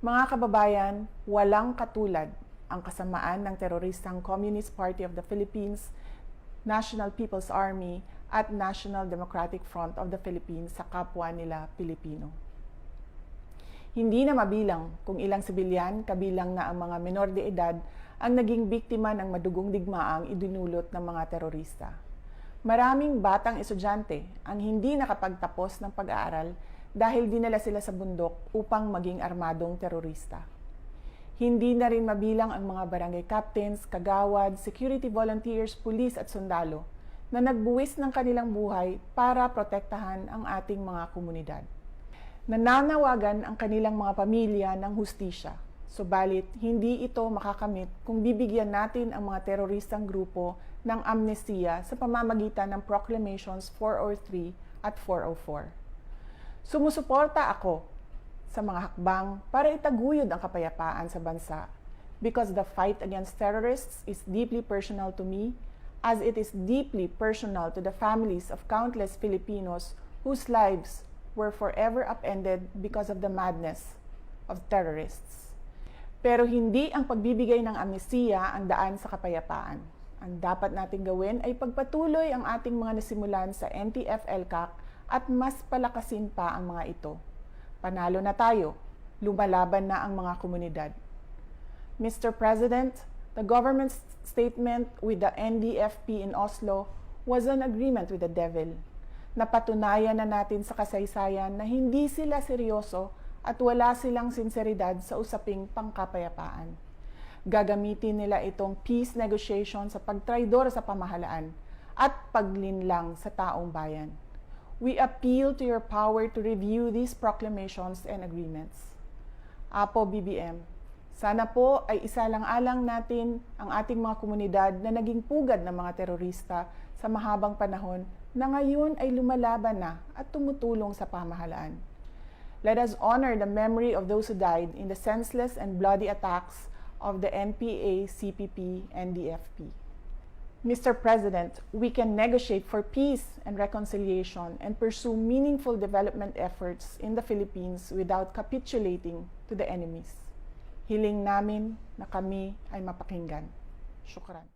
Mga kababayan, walang katulad ang kasamaan ng teroristang Communist Party of the Philippines, National People's Army at National Democratic Front of the Philippines sa kapwa nila Pilipino. Hindi na mabilang kung ilang sibilyan, kabilang na ang mga menor de edad, ang naging biktima ng madugong digmaang idinulot ng mga terorista. Maraming batang estudyante ang hindi nakapagtapos ng pag-aaral dahil dinala sila sa bundok upang maging armadong terorista. Hindi na rin mabilang ang mga barangay captains, kagawad, security volunteers, pulis at sundalo na nagbuwis ng kanilang buhay para protektahan ang ating mga komunidad. Nananawagan ang kanilang mga pamilya ng hustisya, subalit hindi ito makakamit kung bibigyan natin ang mga teroristang grupo ng amnestiya sa pamamagitan ng Proclamations 403 at 404. Sumusuporta ako sa mga hakbang para itaguyod ang kapayapaan sa bansa because the fight against terrorists is deeply personal to me as it is deeply personal to the families of countless Filipinos whose lives were forever upended because of the madness of terrorists. Pero hindi ang pagbibigay ng amnestiya ang daan sa kapayapaan. Ang dapat nating gawin ay pagpatuloy ang ating mga nasimulan sa NTF-ELCAC at mas palakasin pa ang mga ito. Panalo na tayo, lumalaban na ang mga komunidad. Mr. President, the government's statement with the NDFP in Oslo was an agreement with the devil. Napatunayan na natin sa kasaysayan na hindi sila seryoso at wala silang sinseridad sa usaping pangkapayapaan. Gagamitin nila itong peace negotiation sa pagtraidor sa pamahalaan at paglinlang sa taong bayan. We appeal to your power to review these proclamations and agreements. Apo BBM, sana po ay isalang-alang natin ang ating mga komunidad na naging pugad ng mga terorista sa mahabang panahon na ngayon ay lumalaban na at tumutulong sa pamahalaan. Let us honor the memory of those who died in the senseless and bloody attacks of the NPA, CPP, and DFP. Mr. President, we can negotiate for peace and reconciliation and pursue meaningful development efforts in the Philippines without capitulating to the enemies. Hiling namin na kami ay mapakinggan. Shukran.